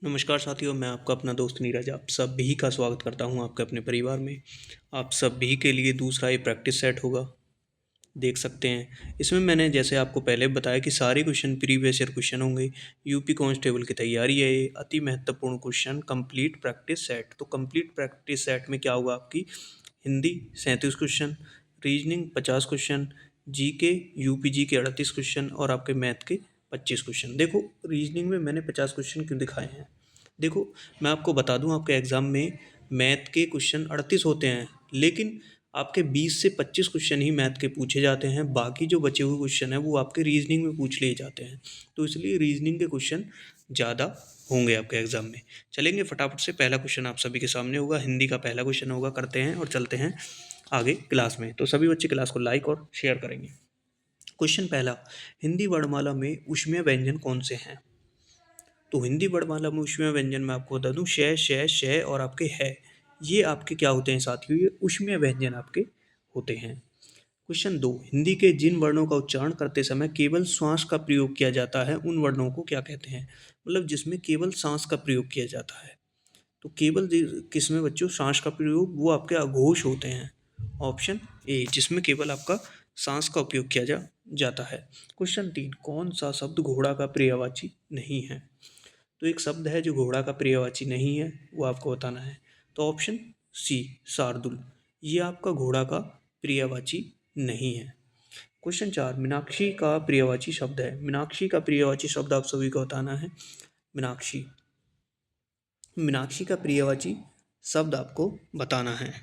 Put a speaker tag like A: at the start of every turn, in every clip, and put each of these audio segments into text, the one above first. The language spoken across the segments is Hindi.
A: नमस्कार साथियों, मैं आपका अपना दोस्त नीरज आप सभी का स्वागत करता हूं आपके अपने परिवार में। आप सभी के लिए दूसरा ये प्रैक्टिस सेट होगा। देख सकते हैं इसमें मैंने जैसे आपको पहले बताया कि सारे क्वेश्चन प्रीवियस ईयर क्वेश्चन होंगे। यूपी कांस्टेबल की तैयारी है ये अति महत्वपूर्ण क्वेश्चन कंप्लीट प्रैक्टिस सेट। तो कंप्लीट प्रैक्टिस सेट में क्या होगा आपकी Hindi 37 question, reasoning 50 question, GK UP G K 38 question और आपके मैथ के 25 क्वेश्चन। देखो रीजनिंग में मैंने 50 क्वेश्चन क्यों दिखाए हैं। देखो मैं आपको बता दूं आपके एग्ज़ाम में मैथ के क्वेश्चन 38 होते हैं, लेकिन आपके 20 से 25 क्वेश्चन ही मैथ के पूछे जाते हैं। बाकी जो बचे हुए क्वेश्चन हैं वो आपके रीजनिंग में पूछ लिए जाते हैं। तो इसलिए रीजनिंग के क्वेश्चन ज़्यादा होंगे आपके एग्ज़ाम में। चलेंगे फटाफट से, पहला क्वेश्चन आप सभी के सामने होगा, हिंदी का पहला क्वेश्चन होगा। करते हैं और चलते हैं आगे क्लास में। तो सभी बच्चे क्लास को लाइक और शेयर करेंगे। क्वेश्चन पहला, हिंदी वर्णमाला में ऊष्मीय व्यंजन कौन से हैं। तो हिंदी वर्णमाला में ऊष्मीय व्यंजन मैं आपको बता दूं श और आपके है, ये आपके क्या होते हैं साथियों, ये ऊष्मीय व्यंजन आपके होते हैं। क्वेश्चन दो, हिंदी के जिन वर्णों का उच्चारण करते समय केवल श्वास का प्रयोग किया जाता है उन वर्णों को क्या कहते हैं। मतलब जिसमें केवल सांस का प्रयोग किया जाता है। तो केवल किसमें बच्चों सांस का प्रयोग, वो आपके अघोष होते हैं। ऑप्शन ए, जिसमें केवल आपका सांस का उपयोग किया जाता है। क्वेश्चन तीन, कौन सा शब्द घोड़ा का पर्यायवाची नहीं है। तो एक शब्द है जो घोड़ा का पर्यायवाची नहीं है, वो आपको बताना है। तो ऑप्शन सी, शार्दुल, ये आपका घोड़ा का पर्यायवाची नहीं है। क्वेश्चन चार, मीनाक्षी का पर्यायवाची शब्द है। मीनाक्षी का पर्यायवाची शब्द आप सभी को बताना है। मीनाक्षी, मीनाक्षी का पर्यायवाची शब्द आपको बताना है।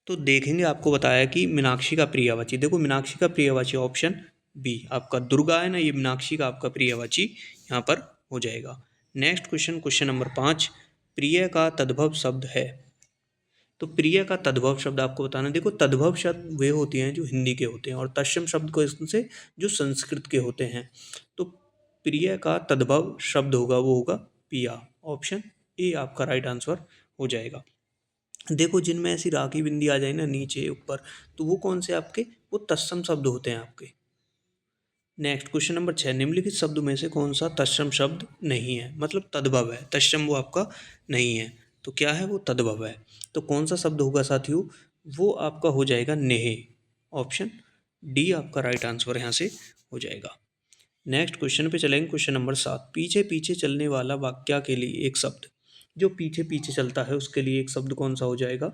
A: तो देखेंगे आपको बताया कि मीनाक्षी का पर्यायवाची, देखो मीनाक्षी का पर्यायवाची ऑप्शन बी आपका दुर्गा है ना, ये मीनाक्षी का आपका पर्यायवाची यहाँ पर हो जाएगा। नेक्स्ट क्वेश्चन, क्वेश्चन नंबर 5, प्रिय का तद्भव शब्द है। तो प्रिय का तद्भव शब्द आपको बताना है। देखो तद्भव शब्द वे होते हैं जो हिंदी के होते हैं और तत्सम शब्द को इससे जो संस्कृत के होते हैं। तो प्रिय का तद्भव शब्द होगा वो होगा पिया। ऑप्शन ए आपका राइट आंसर हो जाएगा। देखो जिनमें ऐसी राखी बिंदी आ जाए ना नीचे ऊपर, तो वो कौन से आपके, वो तत्सम शब्द होते हैं आपके। नेक्स्ट क्वेश्चन नंबर 6, निम्नलिखित शब्द में से कौन सा तत्सम शब्द नहीं है। मतलब तद्भव है, तत्सम वो आपका नहीं है। तो क्या है, वो तद्भव है। तो कौन सा शब्द होगा साथियों, वो आपका हो जाएगा नेहे। ऑप्शन डी आपका राइट आंसर यहाँ से हो जाएगा। नेक्स्ट क्वेश्चन पे चलेंगे, क्वेश्चन नंबर 7, पीछे पीछे चलने वाला वाक्य के लिए एक शब्द, जो पीछे पीछे चलता है उसके लिए एक शब्द कौन सा हो जाएगा,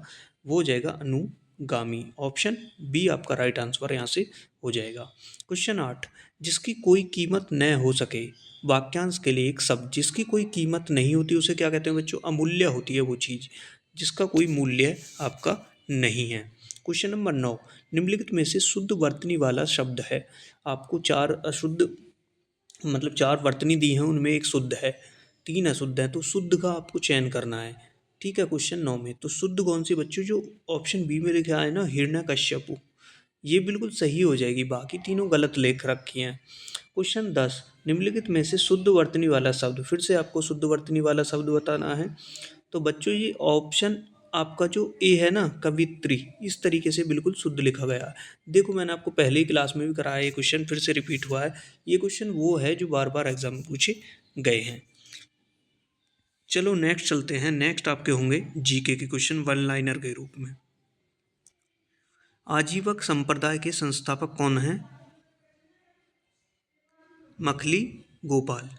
A: वो हो जाएगा अनुगामी। ऑप्शन बी आपका राइट आंसर यहाँ से हो जाएगा। क्वेश्चन 8, जिसकी कोई कीमत न हो सके, वाक्यांश के लिए एक शब्द, जिसकी कोई कीमत नहीं होती उसे क्या कहते हैं बच्चों, अमूल्य होती है वो चीज़ जिसका कोई मूल्य आपका नहीं है। क्वेश्चन नंबर 9, निम्नलिखित में से शुद्ध वर्तनी वाला शब्द है। आपको चार अशुद्ध, मतलब चार वर्तनी दी हैं उनमें एक शुद्ध है, तीन अशुद्ध है, तो शुद्ध का आपको चयन करना है। ठीक है, क्वेश्चन 9 में तो शुद्ध कौन सी बच्चों, जो ऑप्शन बी में लिखा है ना हिरण्यकश्यपु, ये बिल्कुल सही हो जाएगी, बाकी तीनों गलत लेख रखी हैं। क्वेश्चन 10, निम्नलिखित में से शुद्ध वर्तनी वाला शब्द, फिर से आपको शुद्ध वर्तनी वाला शब्द बताना है। तो बच्चों ये ऑप्शन आपका जो ए है ना कवित्री, इस तरीके से बिल्कुल शुद्ध लिखा गया है। देखो मैंने आपको पहले ही क्लास में भी कराया, ये क्वेश्चन फिर से रिपीट हुआ है। ये क्वेश्चन वो है जो बार बार एग्जाम में पूछे गए हैं। चलो नेक्स्ट चलते हैं। नेक्स्ट आपके होंगे जीके के क्वेश्चन वन लाइनर के रूप में। आजीवक संप्रदाय के संस्थापक कौन हैं। मखली गोपाल,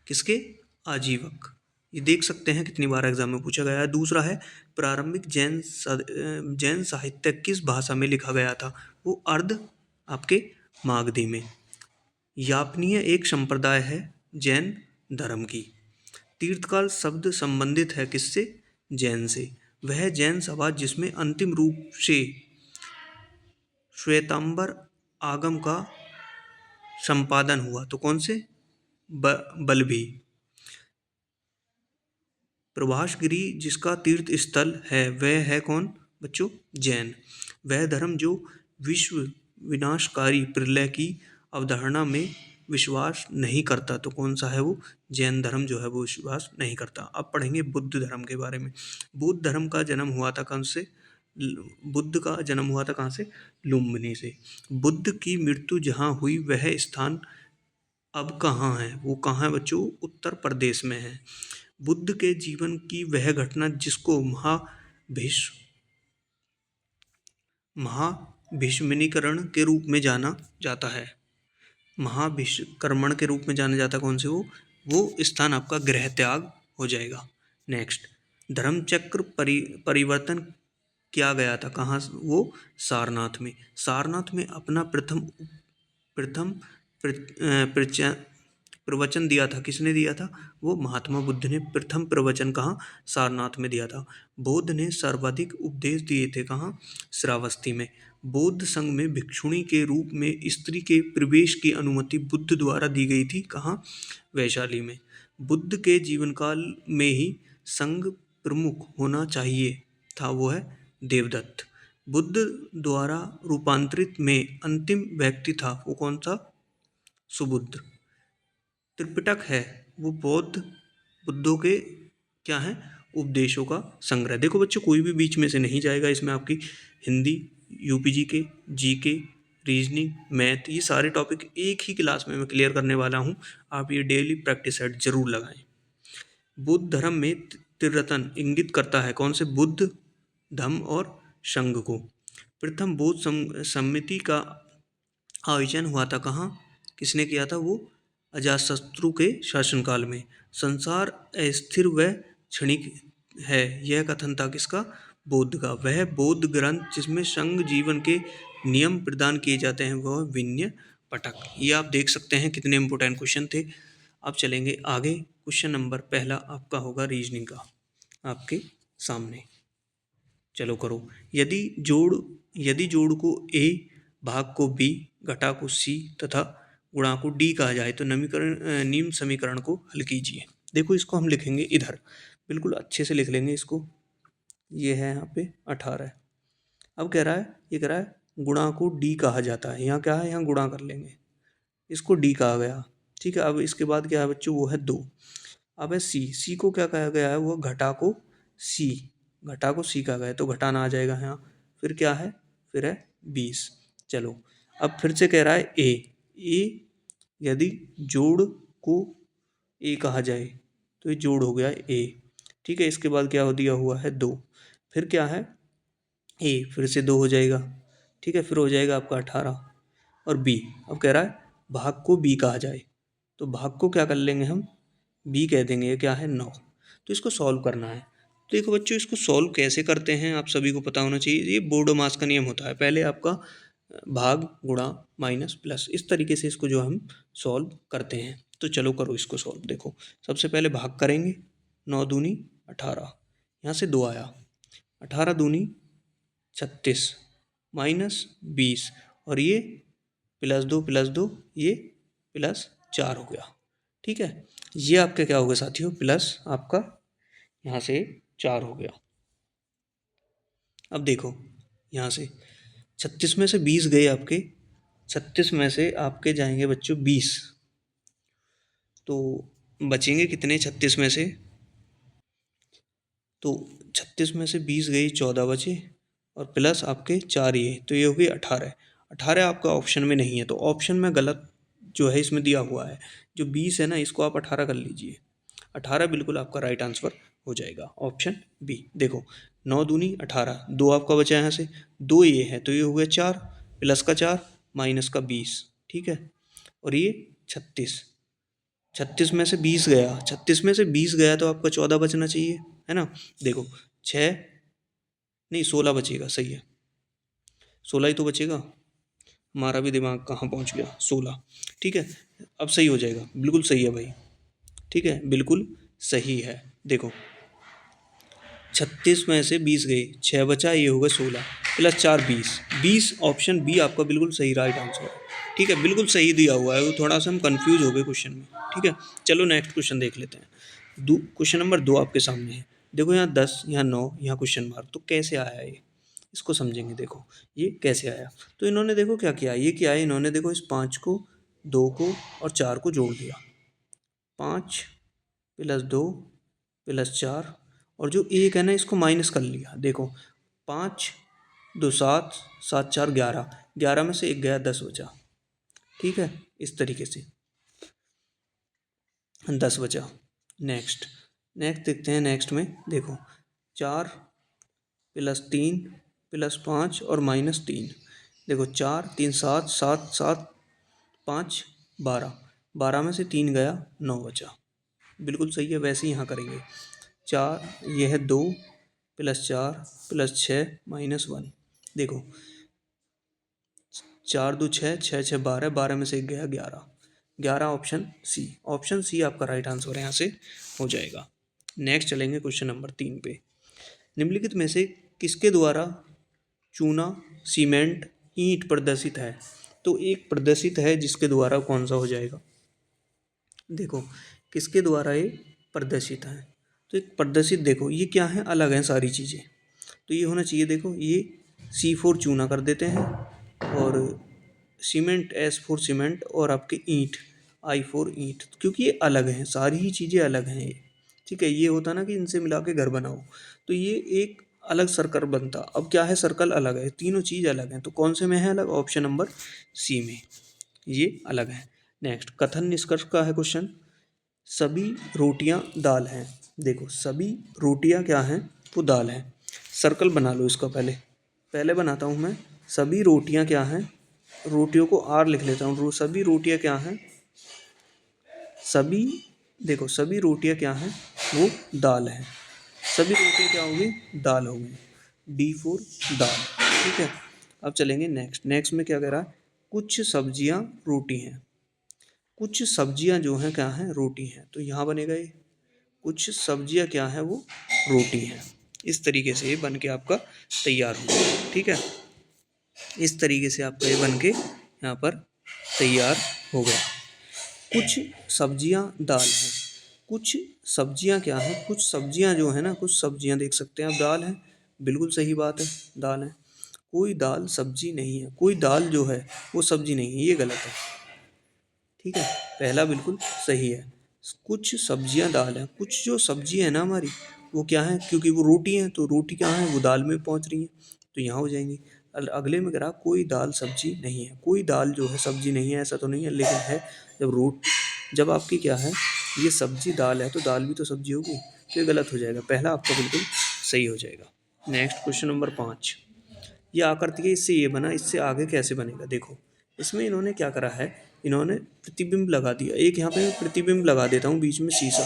A: किसके, आजीवक। ये देख सकते हैं कितनी बार एग्जाम में पूछा गया है। दूसरा है, प्रारंभिक जैन साहित्य किस भाषा में लिखा गया था, वो अर्ध आपके मागधी में। यापनीय एक संप्रदाय है जैन धर्म की। तीर्थकाल शब्द संबंधित है किससे, जैन से। वह जैन सभा जिसमें अंतिम रूप से श्वेतांबर आगम का संपादन हुआ, तो कौन से, बलभी। प्रभासगिरी जिसका तीर्थ स्थल है वह है कौन बच्चों, जैन। वह धर्म जो विश्व विनाशकारी प्रलय की अवधारणा में विश्वास नहीं करता, तो कौन सा है वो, जैन धर्म जो है वो विश्वास नहीं करता। अब पढ़ेंगे बुद्ध धर्म के बारे में। बुद्ध धर्म का जन्म हुआ था कौन से, बुद्ध का जन्म हुआ था कहाँ से, लुम्बिनी से। बुद्ध की मृत्यु जहाँ हुई वह स्थान अब कहाँ है वो? कहाँ है बच्चों? उत्तर प्रदेश में है। बुद्ध के जीवन की वह घटना जिसको महाभिष्मनीकरण के रूप में जाना जाता है। महाभिष्कर्मण के रूप में जाना जाता कौन से? वो स्थान आपका गृह त्याग हो जाएगा। नेक्स्ट, धर्मचक्र परिवर्तन किया गया था कहाँ? वो सारनाथ में। सारनाथ में अपना प्रथम प्रथम प्रवचन दिया था। किसने दिया था? वो महात्मा बुद्ध ने प्रथम प्रवचन कहाँ? सारनाथ में दिया था। बौद्ध ने सर्वाधिक उपदेश दिए थे कहाँ? श्रावस्ती में। बौद्ध संघ में भिक्षुणी के रूप में स्त्री के प्रवेश की अनुमति बुद्ध द्वारा दी गई थी कहाँ? वैशाली में। बुद्ध के जीवन काल में ही संघ प्रमुख होना चाहिए था, वो है देवदत्त। बुद्ध द्वारा रूपांतरित में अंतिम व्यक्ति था, वो कौन था? सुबुद्ध। त्रिपिटक है वो बौद्ध बुद्धों के क्या है? उपदेशों का संग्रह। देखो बच्चों, कोई भी बीच में से नहीं जाएगा। इसमें आपकी हिंदी, यूपीजी के, जीके, रीजनिंग, मैथ, ये सारे टॉपिक एक ही क्लास में मैं क्लियर करने वाला हूँ। आप ये डेली प्रैक्टिस सेट जरूर लगाएं। बुद्ध धर्म में त्रिरत्न इंगित करता है कौन से? बुद्ध, धम्म और संघ को। प्रथम बौद्ध समिति का आयोजन हुआ था कहाँ? किसने किया था? वो अजातशत्रु के शासनकाल में। संसार अस्थिर व क्षणिक है, यह कथन था किसका? बौद्ध का। वह बौद्ध ग्रंथ जिसमें संघ जीवन के नियम प्रदान किए जाते हैं वह विनय पटक। ये आप देख सकते हैं कितने इंपॉर्टेंट क्वेश्चन थे। अब चलेंगे आगे। क्वेश्चन नंबर पहला आपका होगा रीजनिंग का, आपके सामने। चलो करो। यदि जोड़ को ए, भाग को बी, घटा को सी तथा गुणा को डी कहा जाए तो निम्न समीकरण को हल कीजिए। देखो इसको हम लिखेंगे इधर, बिल्कुल अच्छे से लिख लेंगे इसको। ये है यहाँ पे 18। अब कह रहा है, ये कह रहा है गुणा को डी कहा जाता है। यहाँ क्या है? यहाँ गुणा कर लेंगे, इसको डी कहा गया। ठीक है। अब इसके बाद क्या है बच्चों? वो है 2। अब है सी को क्या कहा गया है? वो घटा को सी, घटा को सी कहा गया है तो घटाना आ जाएगा यहाँ। फिर क्या है? फिर है 20। चलो अब फिर से कह रहा है ए, यदि जोड़ को ए कहा जाए तो ये जोड़ हो गया ए। ठीक है। इसके बाद क्या हो दिया हुआ है? 2। फिर क्या है? ए, फिर से 2 हो जाएगा। ठीक है। फिर हो जाएगा आपका 18 और बी। अब कह रहा है भाग को बी कहा जाए तो भाग को क्या कर लेंगे हम? बी कह देंगे। ये क्या है? 9। तो इसको सॉल्व करना है। तो देखो बच्चों, इसको सॉल्व कैसे करते हैं आप सभी को पता होना चाहिए। ये बोर्डोमास का नियम होता है। पहले आपका भाग, गुणा, माइनस, प्लस, इस तरीके से इसको जो हम सॉल्व करते हैं। तो चलो करो इसको सॉल्व। देखो सबसे पहले भाग करेंगे। 9 दूनी 18, यहाँ से 2 आया। 18 दूनी 36 माइनस 20 और ये +2 ये +4 हो गया। ठीक है। ये आपका क्या हो गया साथियों? प्लस आपका यहाँ से 4 हो गया। अब देखो यहाँ से 36 में से 20 गए आपके, 36 में से आपके जाएंगे बच्चों 20, तो बचेंगे कितने 36 में से? तो 36 में से 20 गए, 14 बचे और प्लस आपके 4 ये, तो ये हो गई 18। 18 आपका ऑप्शन में नहीं है, तो ऑप्शन में गलत जो है इसमें दिया हुआ है। जो 20 है ना, इसको आप 18 कर लीजिए। 18 बिल्कुल आपका राइट आंसर हो जाएगा, ऑप्शन बी। देखो 9 दूनी 18, 2 आपका बचा यहाँ से, 2 ये है तो ये हो गया 4, प्लस का 4 माइनस का 20। ठीक है। और ये 36, 36 में से 20 गया, 36 में से 20 गया तो आपका 14 बचना चाहिए, है ना। देखो 6 नहीं 16 बचेगा, सही है 16 ही तो बचेगा। हमारा भी दिमाग कहाँ पहुँच गया, 16। ठीक है। अब सही हो जाएगा, बिल्कुल सही है भाई। ठीक है, बिल्कुल सही है। देखो 36 में से 20 गए, 6 बचा, ये होगा 16 प्लस 4 20, 20 ऑप्शन बी आपका बिल्कुल सही राइट आंसर है। ठीक है, बिल्कुल सही दिया हुआ है, वो थोड़ा सा हम कंफ्यूज हो गए क्वेश्चन में। ठीक है। चलो नेक्स्ट क्वेश्चन देख लेते हैं। क्वेश्चन नंबर 2 आपके सामने है। देखो यहाँ 10, यहाँ 9, यहाँ क्वेश्चन मार्क, तो कैसे आया ये, इसको समझेंगे। देखो ये कैसे आया, तो इन्होंने देखो क्या किया, ये किया है इन्होंने, देखो इस 5 को, 2 को और 4 को जोड़ दिया। 5 + 2 + 4 और जो एक है ना इसको माइनस कर लिया। देखो 5 2 7, 7 4 11, 11 में से एक गया, 10 बचा। ठीक है, इस तरीके से। 10 बचा। नेक्स्ट नेक्स्ट देखते हैं। नेक्स्ट में देखो 4 प्लस 3 प्लस 5 और माइनस 3। देखो 4 3 7 7 7 5 12। 12 में से 3 गया, 9 बचा। बिल्कुल सही है, वैसे ही यहाँ करेंगे। 4 यह है 2 प्लस 4 प्लस 6 माइनस 1। देखो 4 2 6 6 6 12, 12 में से एक गया, 11। 11 ऑप्शन सी। ऑप्शन सी आपका राइट आंसर यहाँ से हो जाएगा। नेक्स्ट चलेंगे क्वेश्चन नंबर 3 पे। निम्नलिखित में से किसके द्वारा चूना, सीमेंट, ईंट प्रदर्शित है? तो एक प्रदर्शित है जिसके द्वारा कौन सा हो जाएगा? देखो किसके द्वारा ये प्रदर्शित है? तो एक प्रदर्शित, देखो ये क्या है, अलग हैं सारी चीज़ें। तो ये होना चाहिए, देखो ये C4 चूना कर देते हैं, और सीमेंट S4 सीमेंट, और आपके ईंट I4 ईंट, क्योंकि ये अलग हैं, सारी ही चीज़ें अलग हैं ये। ठीक है, ये होता ना कि इनसे मिला के घर बनाओ, तो ये एक अलग सर्कल बनता। अब क्या है, सर्कल अलग है, तीनों चीज़ अलग हैं, तो कौन से में है अलग? ऑप्शन नंबर सी में, ये अलग है। नेक्स्ट कथन निष्कर्ष का है क्वेश्चन। सभी रोटियां दाल हैं। देखो सभी रोटियां क्या हैं? वो दाल हैं। सर्कल बना लो इसका, पहले पहले बनाता हूँ मैं। सभी रोटियां क्या हैं? रोटियों को आर लिख लेता हूँ। सभी रोटियां क्या हैं? सभी, देखो सभी रोटियां क्या हैं? वो दाल हैं। सभी रोटियां क्या होंगी? दाल होंगी। D4 दाल। ठीक है, अब चलेंगे नेक्स्ट। नेक्स्ट में क्या कह रहा है? कुछ सब्जियां रोटी हैं। कुछ सब्जियां जो हैं क्या हैं? रोटी हैं। तो यहाँ बनेगा ये, कुछ सब्जियां क्या हैं? वो रोटी हैं। इस तरीके से ये बन के आपका तैयार होगा। ठीक है, इस तरीके से आपका ये बन के यहाँ पर तैयार हो गया। कुछ सब्जियां दाल हैं। कुछ सब्जियां क्या हैं? कुछ सब्जियां जो है ना, कुछ सब्जियां देख सकते हैं आप, दाल हैं। बिल्कुल सही बात है, दाल है। कोई दाल सब्जी नहीं है। कोई दाल जो है वो सब्जी नहीं है, ये गलत है। ठीक है, पहला बिल्कुल सही है। कुछ सब्जियां दाल हैं। कुछ जो सब्जी है ना हमारी, वो क्या है? क्योंकि वो रोटी हैं, तो रोटी क्या है? वो दाल में पहुंच रही हैं, तो यहाँ हो जाएंगी। अगले में करा कोई दाल सब्जी नहीं है। कोई दाल जो है सब्जी नहीं है, ऐसा तो नहीं है, लेकिन है। जब आपकी क्या है, ये सब्जी दाल है, तो दाल भी तो सब्जी होगी, तो ये गलत हो जाएगा। पहला आपका बिल्कुल सही हो जाएगा। Next question number 5। ये आकृति है, इससे ये बना, इससे आगे कैसे बनेगा? देखो इसमें इन्होंने क्या करा है, इन्होंने प्रतिबिंब लगा दिया। एक यहाँ पे मैं प्रतिबिंब लगा देता हूँ, बीच में शीशा,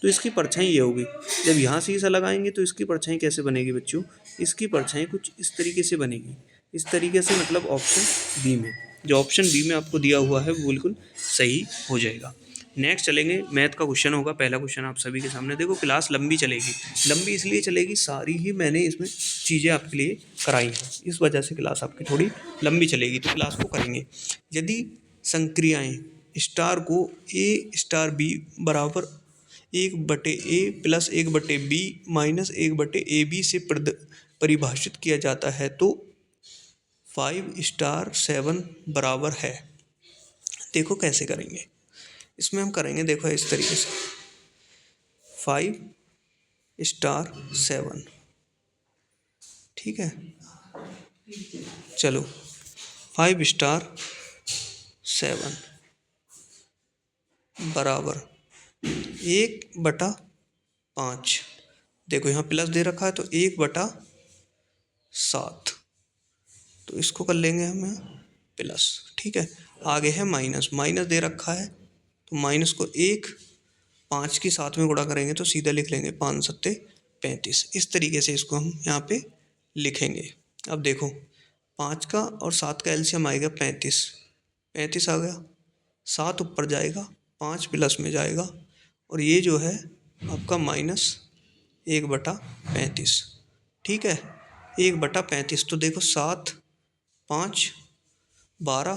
A: तो इसकी परछाई ये होगी। जब यहाँ शीशा लगाएंगे तो इसकी परछाई कैसे बनेगी बच्चों? इसकी परछाई कुछ इस तरीके से बनेगी। इस तरीके से, मतलब ऑप्शन बी में, जो ऑप्शन बी में आपको दिया हुआ है वो बिल्कुल सही हो जाएगा। नेक्स्ट चलेंगे, मैथ का क्वेश्चन होगा। पहला क्वेश्चन आप सभी के सामने। देखो क्लास लंबी चलेगी। लंबी इसलिए चलेगी, सारी ही मैंने इसमें चीज़ें आपके लिए कराई हैं, इस वजह से क्लास आपकी थोड़ी लंबी चलेगी, तो क्लास को करेंगे। यदि संक्रियाएं स्टार को ए स्टार बी बराबर 1/a plus 1/b minus 1/ab से परिभाषित किया जाता है, तो 5 स्टार 7 बराबर है। देखो कैसे करेंगे, इसमें हम करेंगे, देखो इस तरीके से 5 स्टार 7। ठीक है, चलो 5 स्टार 7 बराबर 1/5। देखो यहाँ प्लस दे रखा है, तो 1/7, तो इसको कर लेंगे हम प्लस। ठीक है, आगे है माइनस, माइनस दे रखा है, तो माइनस को 5 की 7 में गुणा करेंगे, तो सीधा लिख लेंगे 5 7 35। इस तरीके से इसको हम यहाँ पे लिखेंगे। अब देखो 5 का और 7 का एलसीएम आएगा 35। 35 आ गया, 7 ऊपर जाएगा, 5 प्लस में जाएगा, और ये जो है आपका माइनस 1/35। ठीक है, 1/35, तो देखो 7 5 12,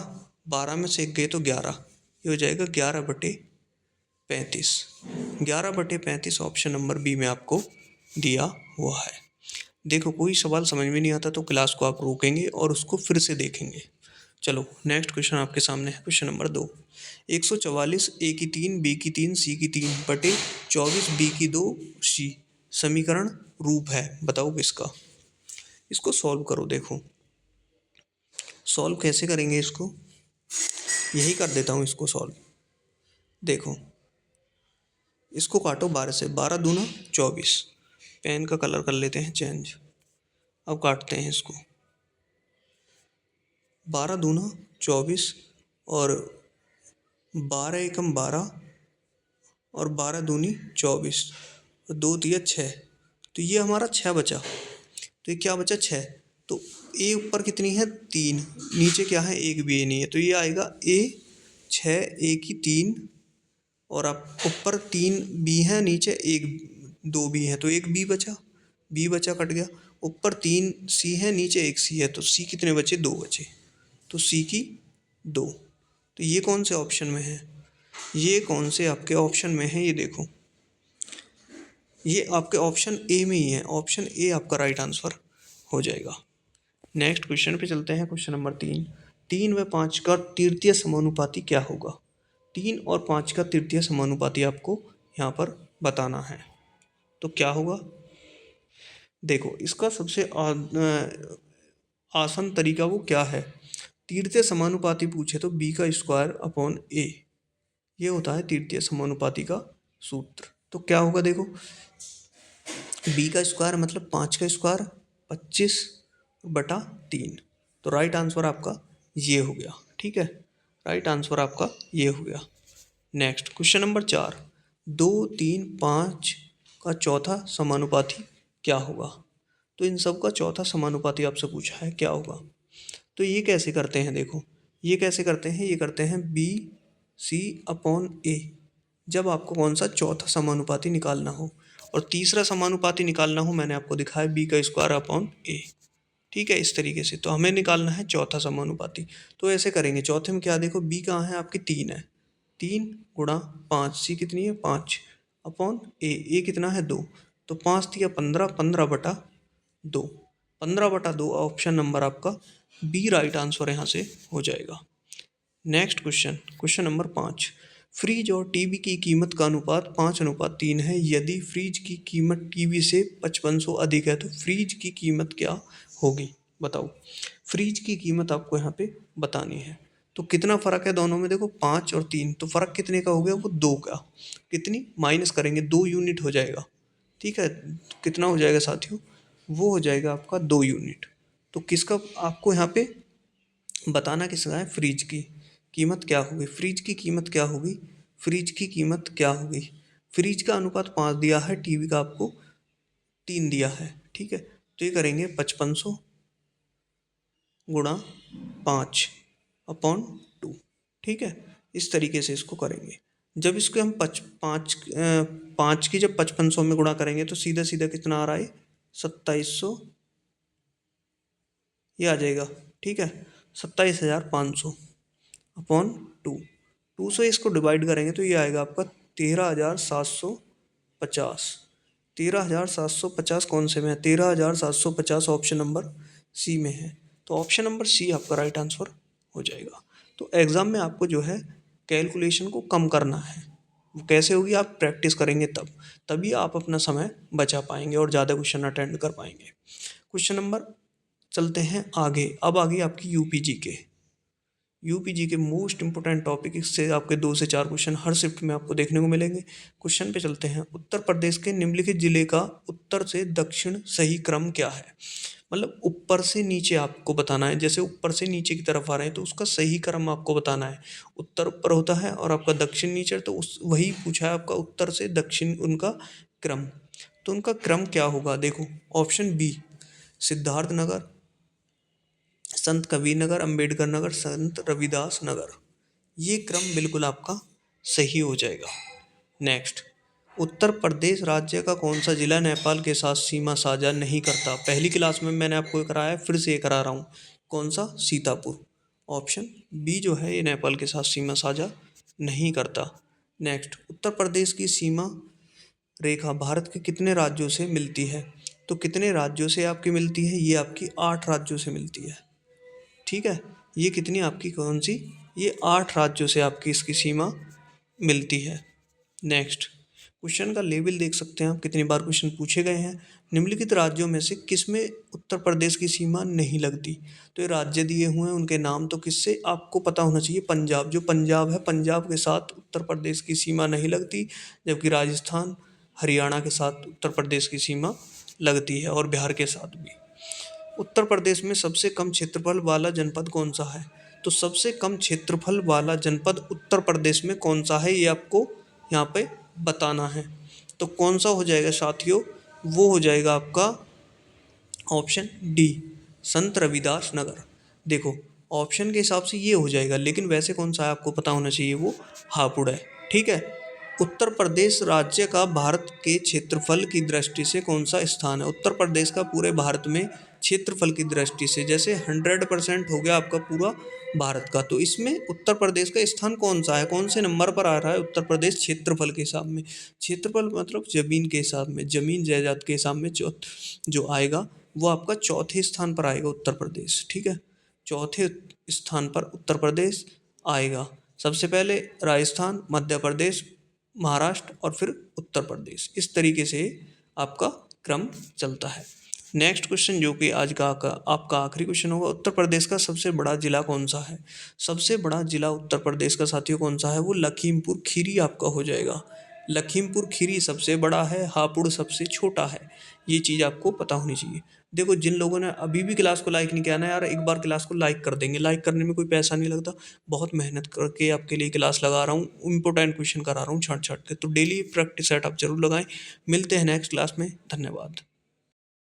A: 12 में से एक गए तो 11, ये हो जाएगा 11/35। 11/35 ऑप्शन नंबर बी में आपको दिया हुआ है। देखो कोई सवाल समझ में नहीं आता तो क्लास को आप रोकेंगे और उसको फिर से देखेंगे। चलो नेक्स्ट क्वेश्चन आपके सामने है, क्वेश्चन नंबर 2। 144 ए की 3 बी की 3 सी की 3 बटे 24 बी की 2 सी समीकरण रूप है, बताओ किसका? इसको सॉल्व करो। देखो सॉल्व कैसे करेंगे इसको, यही कर देता हूँ इसको सॉल्व। देखो इसको काटो 12 से, 12 दूना 24। पेन का कलर कर लेते हैं चेंज। अब काटते हैं इसको, 12 दूना 24 और 12 एकम 12 और 12 दूनी 24 और 2 दिया 6। तो ये हमारा 6 बचा। तो ये क्या बचा 6। तो ए ऊपर कितनी है 3, नीचे क्या है एक भी ए नहीं है, तो ये आएगा ए 6 ए की 3 और आप ऊपर 3 बी है, नीचे एक 2 बी है, तो एक बी बचा, बी बचा कट गया। ऊपर 3 सी है, नीचे एक सी है, तो सी कितने बचे 2 बचे, तो सी की 2। तो ये कौन से ऑप्शन में है, ये कौन से आपके ऑप्शन में है, ये देखो ये आपके ऑप्शन ए में ही है, ऑप्शन ए आपका राइट आंसर हो जाएगा। नेक्स्ट क्वेश्चन पे चलते हैं, क्वेश्चन नंबर 3। 3 व 5 का तृतीय समानुपाती क्या होगा। 3 और 5 का तृतीय समानुपाती आपको यहाँ पर बताना है, तो क्या होगा। देखो इसका सबसे आसान तरीका वो क्या है, तृतीय समानुपाती पूछे तो बी का स्क्वायर अपॉन ए, ये होता है तृतीय समानुपाती का सूत्र। तो क्या होगा देखो, बी का स्क्वायर मतलब 5 का स्क्वायर 25/3। तो राइट आंसर आपका ये हो गया, ठीक है, राइट आंसर आपका ये हो गया। Next question number 4। 2, 3, 5 का चौथा समानुपाती क्या होगा। तो इन सब का चौथा समानुपाती आपसे पूछा है क्या होगा। तो ये कैसे करते हैं, देखो ये कैसे करते हैं, ये करते हैं बी सी अपॉन ए, जब आपको कौन सा चौथा समानुपाती निकालना हो। और तीसरा समानुपाती निकालना हो, मैंने आपको दिखाया बी का स्क्वायर अपॉन ए, ठीक है, इस तरीके से। तो हमें निकालना है चौथा समानुपाती, तो ऐसे करेंगे। चौथे में क्या, देखो बी कहाँ है आपकी 3 है, 3 गुणा 5, सी कितनी है 5 अपॉन ए कितना है 2, तो 5 दिया 15, 15/2, 15/2 ऑप्शन नंबर आपका बी राइट आंसर यहाँ से हो जाएगा। Next question, question number 5। Fridge और टीवी की कीमत का अनुपात 5:3 है। यदि फ्रिज की कीमत टीवी से 5500 अधिक है तो फ्रिज की कीमत क्या होगी, बताओ। फ्रिज की कीमत आपको यहाँ पे बतानी है। तो कितना फ़र्क है दोनों में, देखो 5 और 3, तो फ़र्क कितने का हो गया, वो 2 का। कितनी माइनस करेंगे, 2 यूनिट हो जाएगा, ठीक है। कितना हो जाएगा साथियों, वो हो जाएगा आपका 2 यूनिट। तो किसका आपको यहाँ पे बताना किसका है, फ्रिज की कीमत क्या होगी, फ्रिज की कीमत क्या होगी, फ्रिज की कीमत क्या होगी। फ्रिज का अनुपात 5 दिया है, टीवी का आपको 3 दिया है, ठीक है। तो ये करेंगे 5500 गुणा 5/2, ठीक है, इस तरीके से इसको करेंगे। जब इसको हम पाँच की जब 5500 में गुणा करेंगे तो सीधा सीधा कितना आ रहा है 2700, ये आ जाएगा, ठीक है, 27,500 अपॉन 2, 2 से इसको डिवाइड करेंगे तो ये आएगा आपका 13,750। 13,750 कौन से में है, 13,750 ऑप्शन नंबर सी में है। तो ऑप्शन नंबर सी आपका राइट आंसर हो जाएगा। तो एग्ज़ाम में आपको जो है कैलकुलेशन को कम करना है, वो कैसे होगी, आप प्रैक्टिस करेंगे तभी आप अपना समय बचा पाएंगे और ज़्यादा क्वेश्चन अटेंड कर पाएंगे। क्वेश्चन नंबर चलते हैं आगे। अब आगे आपकी यूपी जी के मोस्ट इंपोर्टेंट टॉपिक, इससे आपके 2 से 4 क्वेश्चन हर शिफ्ट में आपको देखने को मिलेंगे। क्वेश्चन पे चलते हैं। उत्तर प्रदेश के निम्नलिखित जिले का उत्तर से दक्षिण सही क्रम क्या है। मतलब ऊपर से नीचे आपको बताना है, जैसे ऊपर से नीचे की तरफ आ रहे हैं तो उसका सही क्रम आपको बताना है। उत्तर ऊपर होता है और आपका दक्षिण नीचे, तो उस वही पूछा है आपका उत्तर से दक्षिण उनका क्रम। तो उनका क्रम क्या होगा, देखो ऑप्शन बी सिद्धार्थ नगर, संत कबीर नगर, अंबेडकर नगर, संत रविदास नगर, ये क्रम बिल्कुल आपका सही हो जाएगा। नेक्स्ट, उत्तर प्रदेश राज्य का कौन सा जिला नेपाल के साथ सीमा साझा नहीं करता। पहली क्लास में मैंने आपको कराया, फिर से ये करा रहा हूँ, कौन सा, सीतापुर। ऑप्शन बी जो है ये नेपाल के साथ सीमा साझा नहीं करता। नेक्स्ट, उत्तर प्रदेश की सीमा रेखा भारत के कितने राज्यों से मिलती है। तो कितने राज्यों से आपकी मिलती है, ये आपकी 8 राज्यों से मिलती है, ठीक है। ये कितनी आपकी कौन सी, ये 8 राज्यों से आपकी इसकी सीमा मिलती है। नेक्स्ट, क्वेश्चन का लेवल देख सकते हैं आप, कितनी बार क्वेश्चन पूछे गए हैं। निम्नलिखित राज्यों में से किसमें उत्तर प्रदेश की सीमा नहीं लगती। तो ये राज्य दिए हुए हैं, उनके नाम तो किससे आपको पता होना चाहिए। पंजाब, जो पंजाब है, पंजाब के साथ उत्तर प्रदेश की सीमा नहीं लगती, जबकि राजस्थान हरियाणा के साथ उत्तर प्रदेश की सीमा लगती है, और बिहार के साथ भी। उत्तर प्रदेश में सबसे कम क्षेत्रफल वाला जनपद कौन सा है। तो सबसे कम क्षेत्रफल वाला जनपद उत्तर प्रदेश में कौन सा है, ये आपको यहाँ पे बताना है। तो कौन सा हो जाएगा साथियों, वो हो जाएगा आपका ऑप्शन डी, संत रविदास नगर। देखो ऑप्शन के हिसाब से ये हो जाएगा, लेकिन वैसे कौन सा है आपको पता होना चाहिए, वो हापुड़ है। ठीक है। उत्तर प्रदेश राज्य का भारत के क्षेत्रफल की दृष्टि से कौन सा स्थान है। उत्तर प्रदेश का पूरे भारत में क्षेत्रफल की दृष्टि से, जैसे 100% हो गया आपका पूरा भारत का, तो इसमें उत्तर प्रदेश का स्थान कौन सा है, कौन से नंबर पर आ रहा है उत्तर प्रदेश क्षेत्रफल के हिसाब में। क्षेत्रफल मतलब जमीन के हिसाब में, जमीन जायदाद के हिसाब में जो आएगा वो आपका चौथे स्थान पर आएगा उत्तर प्रदेश। ठीक है, चौथे स्थान पर उत्तर प्रदेश आएगा। सबसे पहले राजस्थान, मध्य प्रदेश, महाराष्ट्र और फिर उत्तर प्रदेश, इस तरीके से आपका क्रम चलता है। नेक्स्ट क्वेश्चन जो कि आज का आपका आखिरी क्वेश्चन होगा, उत्तर प्रदेश का सबसे बड़ा जिला कौन सा है। सबसे बड़ा जिला उत्तर प्रदेश का साथियों कौन सा है, वो लखीमपुर खीरी आपका हो जाएगा। लखीमपुर खीरी सबसे बड़ा है, हापुड़ सबसे छोटा है। ये चीज़ आपको पता होनी चाहिए। देखो जिन लोगों ने अभी भी क्लास को लाइक नहीं किया ना यार, एक बार क्लास को लाइक कर देंगे। लाइक करने में कोई पैसा नहीं लगता, बहुत मेहनत करके आपके लिए क्लास लगा रहा हूँ, इंपॉर्टेंट क्वेश्चन करा रहा हूँ छांट छांट के। तो डेली प्रैक्टिस सेट आप जरूर लगाएं। मिलते हैं नेक्स्ट क्लास में, धन्यवाद।